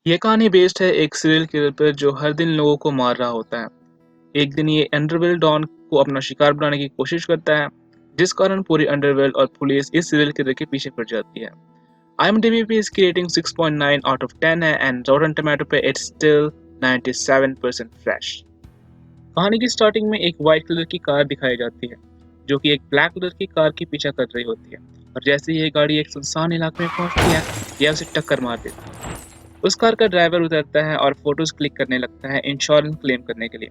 ये कहानी बेस्ड है एक सीरियल किलर पर जो हर दिन लोगों को मार रहा होता है। एक दिन ये अंडरवर्ल्ड डॉन को अपना शिकार बनाने की कोशिश करता है, जिस कारण पूरी अंडरवर्ल्ड और पुलिस इस सीरियल किलर के पीछे पड़ जाती है। IMDb पे इसकी रेटिंग 6.9 आउट ऑफ 10 है एंड रॉटन टोमेटो पे इट्स स्टिल 97% फ्रेश। कहानी की स्टार्टिंग में एक वाइट कलर की कार दिखाई जाती है, जो कि एक ब्लैक कलर की कार की पीछा कर रही होती है। और जैसे ही ये गाड़ी एक सुनसान इलाके में पहुंचती है, यह उसे टक्कर मार देती है। उस कार का ड्राइवर उतरता है और फोटोज क्लिक करने लगता है इंश्योरेंस क्लेम करने के लिए।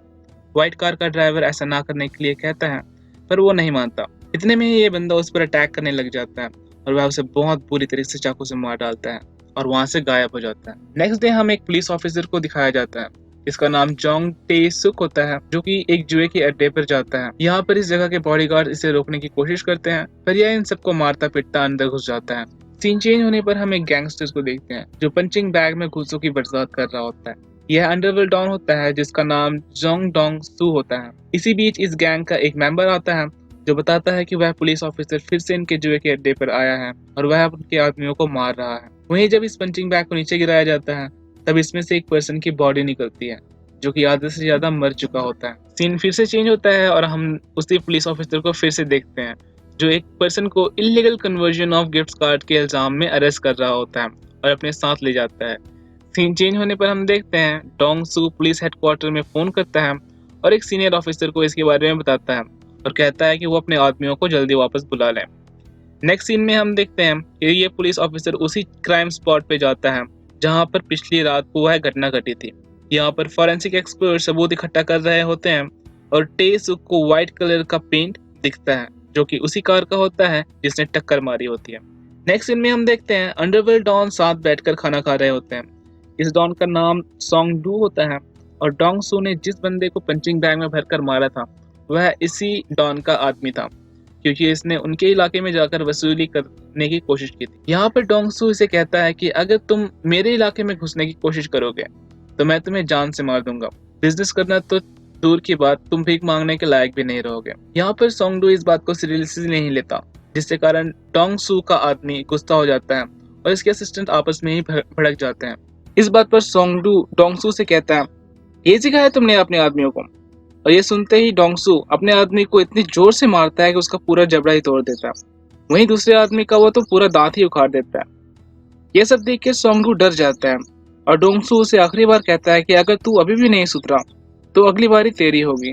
व्हाइट कार का ड्राइवर ऐसा ना करने के लिए कहता है, पर वो नहीं मानता। इतने में ही ये बंदा उस पर अटैक करने लग जाता है और वह उसे बहुत बुरी तरीके से चाकू से मार डालता है और वहां से गायब हो जाता है। नेक्स्ट डे हम एक पुलिस ऑफिसर को दिखाया जाता है। इसका नाम जोंग टे सुक होता है, जो कि एक जुए के अड्डे पर जाता है। यहाँ पर इस जगह के बॉडीगार्ड इसे रोकने की कोशिश करते हैं, पर यह इन सबको मारता पीटता अंदर घुस जाता है। सीन चेंज होने पर हम एक गैंगस्टर्स को देखते हैं जो पंचिंग बैग में घूसों की बरसात कर रहा होता है। यह अंडरवर्ल्ड डॉन होता है जिसका नाम जोंग डोंग सू होता है। इसी बीच इस गैंग का एक मेंबर आता है जो बताता है कि वह पुलिस ऑफिसर फिर से इनके जुए के अड्डे पर आया है और वह उनके आदमियों को मार रहा है। वहीं जब इस पंचिंग बैग को नीचे गिराया जाता है, तब इसमें से एक पर्सन की बॉडी निकलती है जो कि आधे से ज्यादा मर चुका होता है। सीन फिर से चेंज होता है और हम उसी पुलिस ऑफिसर को फिर से देखते हैं जो एक पर्सन को illegal conversion of gift card के इल्जाम में अरेस्ट कर रहा होता है और अपने साथ ले जाता है। सीन चेंज होने पर हम देखते हैं डोंग सू पुलिस हेडक्वार्टर में फोन करता है और एक सीनियर ऑफिसर को इसके बारे में बताता है और कहता है कि वो अपने आदमियों को जल्दी वापस बुला लें। नेक्स्ट सीन में हम देखते हैं कि ये पुलिस ऑफिसर उसी क्राइम स्पॉट पे जाता है जहां पर पिछली रात को वह घटना घटी थी। यहाँ पर फॉरेंसिक एक्सपर्ट सबूत इकट्ठा कर रहे होते हैं और टे सुक को व्हाइट कलर का पेंट दिखता है जो कि उसी कार का होता है जिसने टक्कर मारी होती है। नेक्स्ट सीन में हम देखते हैं अंडरवर्ल्ड डॉन साथ बैठकर खाना खा रहे होते हैं। इस डॉन का नाम सोंग डू होता है और डोंग सू ने जिस बंदे को पंचिंग बैग में भरकर मारा था वह इसी डॉन का आदमी था, क्योंकि इसने उनके इलाके में जाकर वसूली करने की कोशिश की थी। यहाँ पर डोंग सू इसे कहता है कि अगर तुम मेरे इलाके में घुसने की कोशिश करोगे तो मैं तुम्हें जान से मार दूंगा। बिजनेस करना तो दूर की बात, तुम भीख मांगने के लायक भी नहीं रहोगे। यहाँ पर सोंगडू इस बात को सीरियसली नहीं लेता, जिसके कारण डोंग सू का आदमी गुस्सा हो जाता है और इसके असिस्टेंट आपस में ही भड़क जाते हैं। इस बात पर सोंगडू डोंगसू से कहता है, ये सिखाया तुमने अपने आदमियों को? और ये सुनते ही डोंगसू अपने आदमी को इतनी जोर से मारता है कि उसका पूरा जबड़ा ही तोड़ देता है। वहीं दूसरे आदमी का वो तो पूरा दांत ही उखाड़ देता है। ये सब देख के सोंगडू डर जाता है और डोंगसू उसे आखिरी बार कहता है कि अगर तू अभी भी नहीं सुधरा तो अगली बारी तेरी होगी।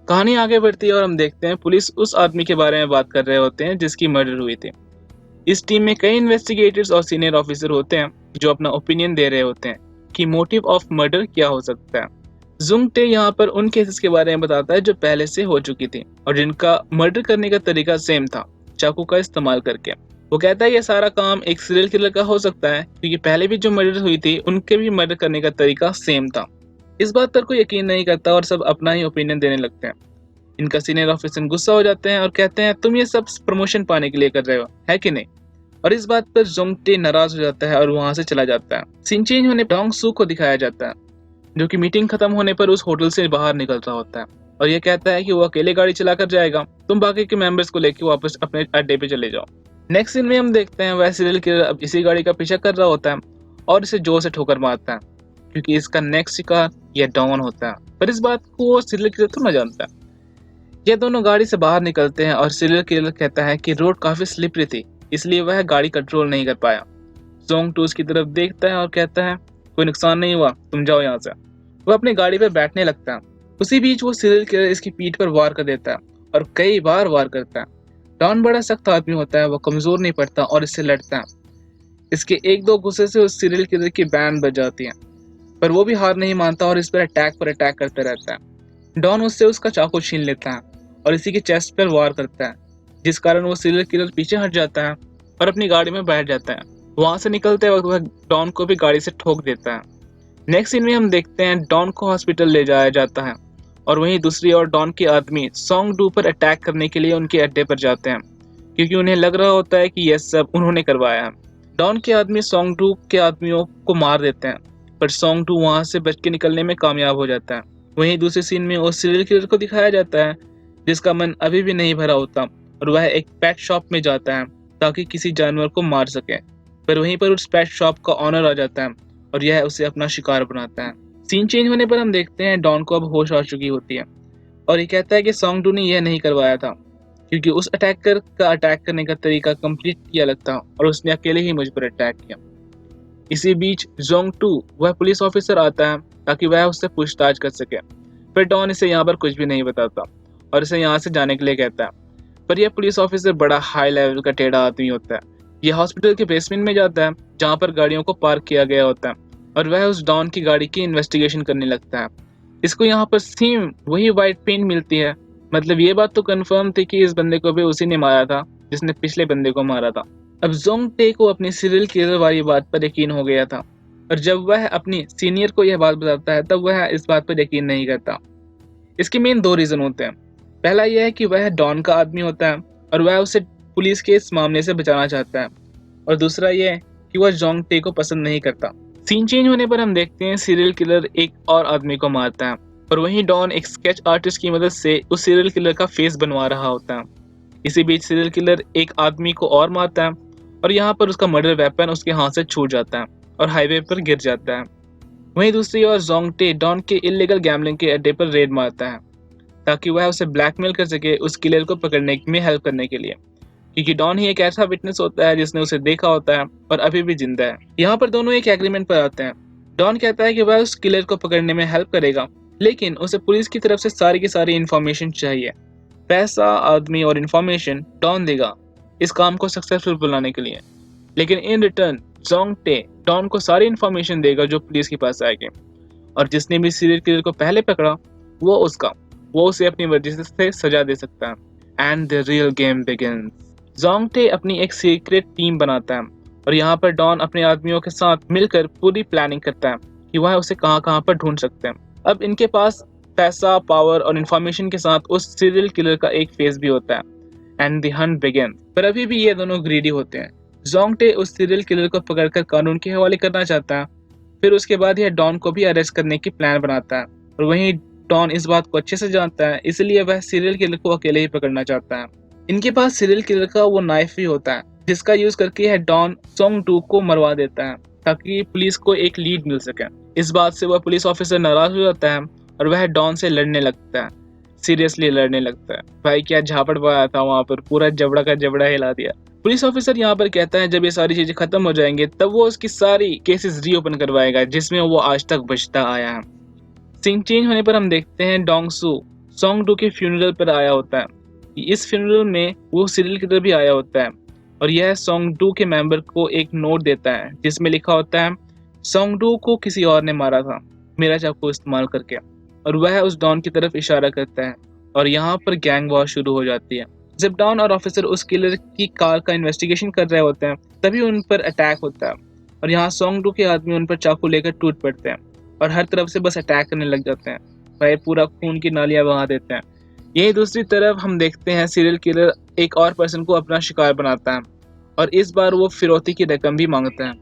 कहानी आगे बढ़ती है और हम देखते हैं पुलिस उस आदमी के बारे में बात कर रहे होते हैं जिसकी मर्डर हुई थी। इस टीम में कई इन्वेस्टिगेटर्स और सीनियर ऑफिसर होते हैं जो अपना ओपिनियन दे रहे होते हैं कि मोटिव ऑफ मर्डर क्या हो सकता है। जुंग टे यहाँ पर उन केसेस के बारे में बताता है जो पहले से हो चुकी थी और जिनका मर्डर करने का तरीका सेम था, चाकू का इस्तेमाल करके। वो कहता है ये सारा काम एक सीरियल किलर का हो सकता है क्योंकि पहले भी जो मर्डर हुई थी उनके भी मर्डर करने का तरीका सेम था। इस बात पर कोई यकीन नहीं करता और सब अपना ही ओपिनियन देने लगते हैं। इनका सीनियर ऑफिसर गुस्सा हो जाते हैं और कहते हैं तुम ये सब प्रमोशन पाने के लिए कर रहे हो, है कि नहीं? और इस बात पर जोंगटे नाराज हो जाता है और वहां से चला जाता है। सीन चेंज होने पर डोंग सू को दिखाया जाता है जो कि मीटिंग खत्म होने पर उस होटल से बाहर निकल रहा होता है और ये कहता है कि वो अकेले गाड़ी चलाकर जाएगा, तुम बाकी के मेंबर्स को लेकर वापस अपने अड्डे पे चले जाओ। नेक्स्ट सीन में हम देखते हैं वह सीरियल किलर अब इसी गाड़ी का पीछा कर रहा होता है और इसे जोर से ठोकर मारता है क्योंकि इसका नेक्स्ट शिकार यह डॉन होता है, पर इस बात को वो सीरियल किलर तो न जानता है। ये दोनों गाड़ी से बाहर निकलते हैं और सीरियल किलर कहता है कि रोड काफी स्लिपरी थी इसलिए वह गाड़ी कंट्रोल नहीं कर पाया। जोंग टूस की तरफ देखता है और कहता है कोई नुकसान नहीं हुआ, तुम जाओ यहाँ से। वह अपनी गाड़ी पर बैठने लगता है। उसी बीच वो सीरियल किलर इसकी पीठ पर वार कर देता है और कई बार वार करता है। डॉन बड़ा सख्त आदमी होता है, वो कमजोर नहीं पड़ता और इससे लड़ता है। इसके एक दो गुस्से से उस सीरियल किलर की बैंड बज जाती है, पर वो भी हार नहीं मानता और इस पर अटैक करता रहता है। डॉन उससे उसका चाकू छीन लेता है और इसी के चेस्ट पर वार करता है, जिस कारण वो सीरियल किलर पीछे हट जाता है और अपनी गाड़ी में बैठ जाता है। वहां से निकलते वक्त वह डॉन को भी गाड़ी से ठोक देता है। नेक्स्ट सीन में हम देखते हैं डॉन को हॉस्पिटल ले जाया जाता है और वहीं दूसरी ओर डॉन के आदमी सोंग डू पर अटैक करने के लिए उनके अड्डे पर जाते हैं क्योंकि उन्हें लग रहा होता है कि यह सब उन्होंने करवाया है। डॉन के आदमी सोंग डू के आदमियों को मार देते हैं, पर सोंग डू वहां से बच के निकलने में कामयाब हो जाता है। वहीं दूसरे सीन में उस सीरियल किलर को दिखाया जाता है जिसका मन अभी भी नहीं भरा होता और वह एक पेट शॉप में जाता है ताकि किसी जानवर को मार सके। पर वहीं पर उस पेट शॉप का ऑनर आ जाता है और यह उसे अपना शिकार बनाता है। सीन चेंज होने पर हम देखते हैं डॉन को अब होश आ चुकी होती है और ये कहता है कि सोंग डू ने यह नहीं करवाया था क्योंकि उस अटैकर का अटैक करने का तरीका कम्प्लीटली अलग था और उसने अकेले ही मुझ पर अटैक किया। इसी बीच जोंग टू वह पुलिस ऑफिसर आता है ताकि वह उससे पूछताछ कर सके। फिर डॉन इसे यहाँ पर कुछ भी नहीं बताता और इसे यहाँ से जाने के लिए कहता है। पर यह पुलिस ऑफिसर बड़ा हाई लेवल का टेढ़ा आदमी होता है। यह हॉस्पिटल के बेसमेंट में जाता है जहाँ पर गाड़ियों को पार्क किया गया होता है और वह उस डॉन की गाड़ी की इन्वेस्टिगेशन करने लगता है। इसको यहाँ पर सेम वही वाइट पेंट मिलती है। मतलब ये बात तो कंफर्म थी कि इस बंदे को भी उसी ने मारा था जिसने पिछले बंदे को मारा था। अब जोंग टे को अपनी सीरियल किलर वाली बात पर यकीन हो गया था और जब वह अपनी सीनियर को यह बात बताता है तब वह इस बात पर यकीन नहीं करता। इसके मेन दो रीजन होते हैं। पहला यह है कि वह डॉन का आदमी होता है और वह उसे पुलिस के इस मामले से बचाना चाहता है, और दूसरा यह कि वह जोंग टे को पसंद नहीं करता। सीन चेंज होने पर हम देखते हैं सीरियल किलर एक और आदमी को मारता है और वहीं डॉन एक स्केच आर्टिस्ट की मदद से उस सीरियल किलर का फेस बनवा रहा होता है। इसी बीच सीरियल किलर एक आदमी को और मारता है और यहाँ पर उसका मर्डर वेपन उसके हाथ से छूट जाता है और हाईवे पर गिर जाता है। वहीं दूसरी ओर जोंग टे डॉन के इल्लीगल गैम्बलिंग के अड्डे पर रेड मारता है ताकि वह उसे ब्लैकमेल कर सके उस किलर को पकड़ने में हेल्प करने के लिए, क्योंकि डॉन ही एक ऐसा विटनेस होता है जिसने उसे देखा होता है और अभी भी जिंदा है। यहाँ पर दोनों एक एग्रीमेंट पर आते हैं। डॉन कहता है कि वह उस किलर को पकड़ने में हेल्प करेगा, लेकिन उसे पुलिस की तरफ से सारी की सारी इन्फॉर्मेशन चाहिए। पैसा, आदमी और इन्फॉर्मेशन डॉन देगा इस काम को सक्सेसफुल बनाने के लिए, लेकिन इन रिटर्न जोंग टे डॉन को सारी इन्फॉर्मेशन देगा जो पुलिस के पास आएगी, और जिसने भी सीरियल किलर को पहले पकड़ा वो उसे अपनी मर्जी से सजा दे सकता है। And the real game begins. Jong टे अपनी एक सीक्रेट टीम बनाता है और यहाँ पर डॉन अपने आदमियों के साथ मिलकर पूरी प्लानिंग करता है कि वह उसे कहाँ कहाँ पर ढूंढ सकते हैं। अब इनके पास पैसा, पावर और इन्फॉर्मेशन के साथ उस सीरियल किलर का एक फेस भी होता है। And the Hunt begins. पर अभी भी ये दोनों ग्रीडी होते हैं। जोंग टे उस सीरियल किलर को पकड़कर कानून के हवाले करना चाहता है। फिर उसके बाद यह डॉन को भी अरेस्ट करने की प्लान बनाता है और वहीं डॉन इस बात को अच्छे से जानता है, इसलिए वह सीरियल किलर को अकेले ही पकड़ना चाहता है। इनके पास सीरियल किलर का वो नाइफ भी होता है जिसका यूज करके यह डॉन जोंग टू को मरवा देता है ताकि पुलिस को एक लीड मिल सके। इस बात से वह पुलिस ऑफिसर नाराज हो जाता है और वह डॉन से लड़ने लगता है, सीरियसली लड़ने लगता है। भाई क्या झापड़ पाया था वहां पर, पूरा जबड़ा का जबड़ा हिला दिया। पुलिस ऑफिसर यहाँ पर कहता है जब ये सारी चीजें खत्म हो जाएंगे तब वो उसकी सारी केसेस रीओपन करवाएगा जिसमें वो आज तक बचता आया है। सीन चेंज होने पर हम देखते हैं डोंग सू सोंग डू के फ्यूनरल पर आया होता है। इस फ्यूनरल में वो सीरियल किलर भी आया होता है और यह सोंग डू के मेंबर को एक नोट देता है जिसमें लिखा होता है सोंग डू को किसी और ने मारा था मेरा चाकू इस्तेमाल करके, और वह उस डॉन की तरफ इशारा करता है और यहाँ पर गैंग वॉर शुरू हो जाती है। जब डॉन और ऑफिसर उस किलर की कार का इन्वेस्टिगेशन कर रहे होते हैं तभी उन पर अटैक होता है और यहाँ सोंग डू के आदमी उन पर चाकू लेकर टूट पड़ते हैं और हर तरफ से बस अटैक करने लग जाते हैं। वह पूरा खून की नालियां बहा देते हैं। यही दूसरी तरफ हम देखते हैं सीरियल किलर एक और पर्सन को अपना शिकार बनाता है और इस बार वो फिरौती की रकम भी मांगता है।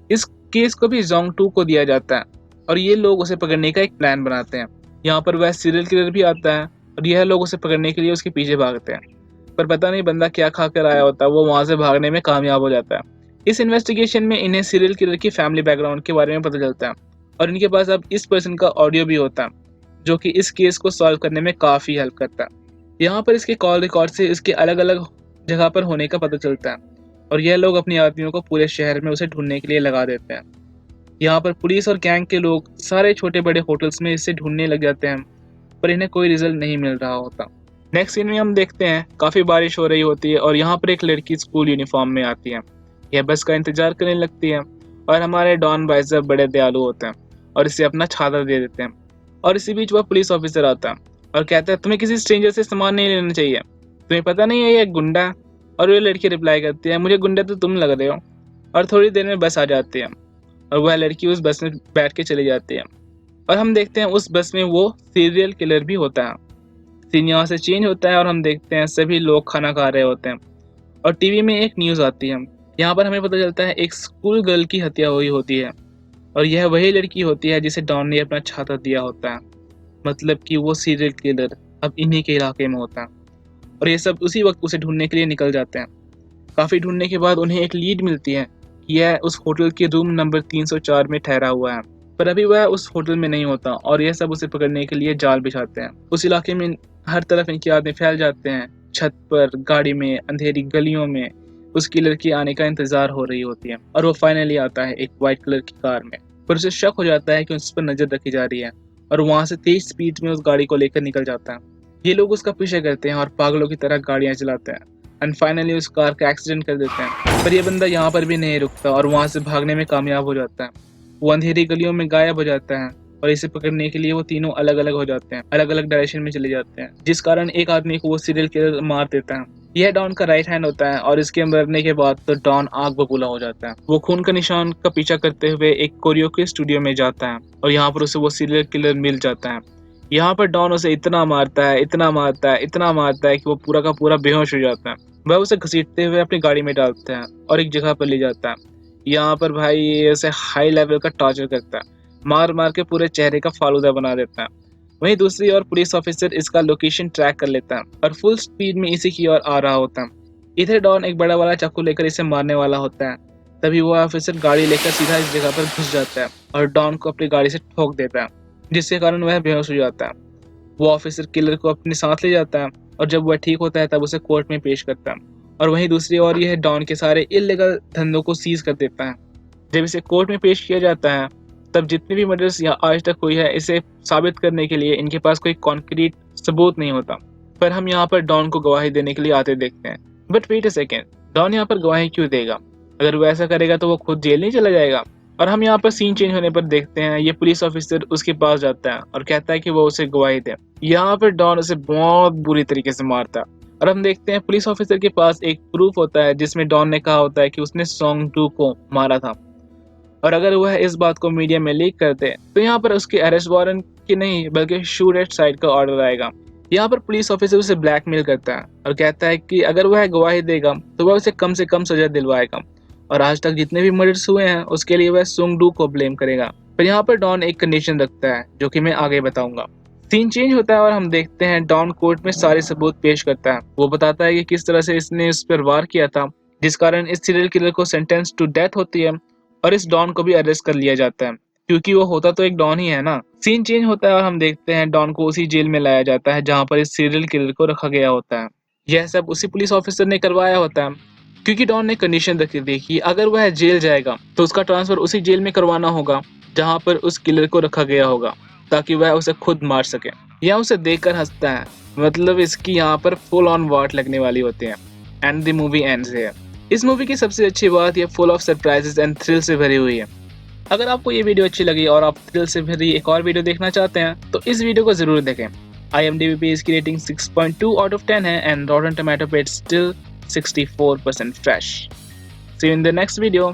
इस केस को भी जोंग टू को दिया जाता है और ये लोग उसे पकड़ने का एक प्लान बनाते हैं। यहाँ पर वह सीरियल किलर भी आता है और यह लोग उसे पकड़ने के लिए उसके पीछे भागते हैं, पर पता नहीं बंदा क्या खा कर आया होता है, वो वहां से भागने में कामयाब हो जाता है। इस इन्वेस्टिगेशन में इन्हें सीरियल किलर की फैमिली बैकग्राउंड के बारे में पता चलता है और इनके पास अब इस पर्सन का ऑडियो भी होता है जो कि इस केस को सॉल्व करने में काफ़ी हेल्प करता है। यहाँ पर इसके कॉल रिकॉर्ड से इसके अलग अलग जगह पर होने का पता चलता है और यह लोग अपने आदमियों को पूरे शहर में उसे ढूंढने के लिए लगा देते हैं। यहाँ पर पुलिस और गैंग के लोग सारे छोटे बड़े होटल्स में इसे ढूंढने लग जाते हैं पर इन्हें कोई रिजल्ट नहीं मिल रहा होता। नेक्स्ट सीन में हम देखते हैं काफ़ी बारिश हो रही होती है और यहाँ पर एक लड़की स्कूल यूनिफॉर्म में आती है। यह बस का इंतजार करने लगती है और हमारे डॉन भाई साहब बड़े दयालु होते हैं और इसे अपना छाता दे देते हैं। और इसी बीच वह पुलिस ऑफिसर आता है और कहता है तुम्हें किसी स्ट्रेंजर से सामान नहीं लेना चाहिए, तुम्हें पता नहीं है ये एक गुंडा है। और वह लड़की रिप्लाई करती है मुझे गुंडा तो तुम लग रहे हो, और थोड़ी देर में बस आ जाती है और वह लड़की उस बस में बैठ के चली जाती है और हम देखते हैं उस बस में वो सीरियल किलर भी होता है। सीन यहाँ से चेंज होता है और हम देखते हैं सभी लोग खाना खा रहे होते हैं और टीवी में एक न्यूज़ आती है। यहाँ पर हमें पता चलता है एक स्कूल गर्ल की हत्या हुई होती है और यह वही लड़की होती है जिसे डॉन ने अपना छाता दिया होता है। मतलब कि वो सीरियल किलर अब इन्हीं के इलाके में होता है और ये सब उसी वक्त उसे ढूंढने के लिए निकल जाते हैं। काफ़ी ढूंढने के बाद उन्हें एक लीड मिलती है यह उस होटल के रूम नंबर 304 में ठहरा हुआ है, पर अभी वह उस होटल में नहीं होता और यह सब उसे पकड़ने के लिए जाल बिछाते हैं। उस इलाके में हर तरफ इनकी आदमी फैल जाते हैं। छत पर, गाड़ी में, अंधेरी गलियों में उस किलर के आने का इंतजार हो रही होती है और वो फाइनली आता है एक वाइट कलर की कार में। पर उसे शक हो जाता है कि उस पर नजर रखी जा रही है और वहां से तेज स्पीड में उस गाड़ी को लेकर निकल जाता है। ये लोग उसका पीछे करते हैं और पागलों की तरह गाड़ियां चलाते हैं एंड फाइनली उस कार का एक्सीडेंट कर देते हैं। पर यह बंदा यहाँ पर भी नहीं रुकता और वहां से भागने में कामयाब हो जाता है। वो अंधेरी गलियों में गायब हो जाता है और इसे पकड़ने के लिए वो तीनों अलग अलग हो जाते हैं, अलग अलग डायरेक्शन में चले जाते हैं, जिस कारण एक आदमी को वो सीरियल किलर मार देता है। यह डॉन का राइट हैंड होता है और इसके मरने के बाद तो डॉन आग बबूला हो जाता है। वो खून का निशान का पीछा करते हुए एक कोरियो के स्टूडियो में जाता है और यहाँ पर उसे वो सीरियल किलर मिल जाता है। यहाँ पर डॉन उसे इतना मारता है, इतना मारता है, इतना मारता है कि वो पूरा का पूरा बेहोश हो जाता है। वह उसे घसीटते हुए अपनी गाड़ी में डालता है और एक जगह पर ले जाता है। यहाँ पर भाई ये उसे हाई लेवल का टॉर्चर करता है, मार मार के पूरे चेहरे का फालूदा बना देता है। वहीं दूसरी ओर पुलिस ऑफिसर इसका लोकेशन ट्रैक कर लेता है और फुल स्पीड में इसी की ओर आ रहा होता है। इधर डॉन एक बड़ा वाला चाकू लेकर इसे मारने वाला होता है। तभी वो ऑफिसर गाड़ी लेकर सीधा इस जगह पर घुस जाता है और डॉन को अपनी गाड़ी से ठोक देता है, जिसके कारण वह बेहोश हो जाता है। वो ऑफिसर किलर को अपने साथ ले जाता है और जब वह ठीक होता है तब उसे कोर्ट में पेश करता है और वहीं दूसरी ओर यह डॉन के सारे इल्लीगल धंधों को सीज कर देता है। जब इसे कोर्ट में पेश किया जाता है तब जितनी भी मर्डर्स यहाँ आज तक हुई है इसे साबित करने के लिए इनके पास कोई कॉन्क्रीट सबूत नहीं होता। पर हम यहाँ पर डॉन को गवाही देने के लिए आते देखते हैं। बट वेट अ सेकेंड, डॉन यहाँ पर गवाही क्यों देगा? अगर वो ऐसा करेगा तो वो खुद जेल नहीं चला जाएगा। और हम यहाँ पर सीन चेंज होने पर देखते हैं ये पुलिस ऑफिसर उसके पास जाता है और कहता है कि वो उसे गवाही दे। यहाँ पर डॉन उसे बहुत बुरी तरीके से मारता है और हम देखते हैं पुलिस ऑफिसर के पास एक प्रूफ होता है जिसमें डॉन ने कहा होता है कि उसने सॉन्ग 2 को मारा था और अगर वह इस बात को मीडिया में लीक कर दे तो यहाँ पर उसके अरेस्ट वारंट की नहीं बल्कि शूट एट साइड का ऑर्डर आएगा। यहाँ पर पुलिस ऑफिसर उसे ब्लैकमेल करता है और कहता है कि अगर वह गवाही देगा तो वह उसे कम से कम सजा दिलवाएगा और आज तक जितने भी मर्डर्स हुए हैं उसके लिए वह सुंग डू को ब्लेम करेगा। पर यहाँ पर डॉन एक कंडीशन रखता है जो कि मैं आगे बताऊंगा। सीन चेंज होता है और हम देखते हैं डॉन कोर्ट में सारे सबूत पेश करता है। वो बताता है कि किस तरह से इसने इस पर वार किया था जिस कारण इस सीरियल किलर को सेंटेंस टू डेथ होती है और इस डॉन को भी अरेस्ट कर लिया जाता है क्योंकि वो होता तो एक डॉन ही है ना। सीन चेंज होता है और हम देखते हैं डॉन को उसी जेल में लाया जाता है जहाँ पर इस सीरियल किलर को रखा गया होता है। यह सब उसी पुलिस ऑफिसर ने करवाया होता है क्योंकि डॉन ने कंडीशन रखी थी कि अगर वह जेल जाएगा तो उसका ट्रांसफर उसी जेल में करवाना होगा जहाँ पर उस किलर को रखा गया होगा ताकि वह उसे खुद मार सके। यह उसे देखकर हंसता है, मतलब इसकी यहाँ पर फुल ऑन वाट लगने वाली होती है। And the movie ends here. इस मूवी की सबसे अच्छी बात ये full of surprises and thrill से भरी हुई है। अगर आपको ये वीडियो अच्छी लगी और आप थ्रिल से भरी एक और वीडियो देखना चाहते हैं तो इस वीडियो को जरूर देखें। IMDb पे इसकी रेटिंग 6.2 आउट ऑफ 10 है एंड Rotten Tomato पे it's still 64% fresh. See you in the next video.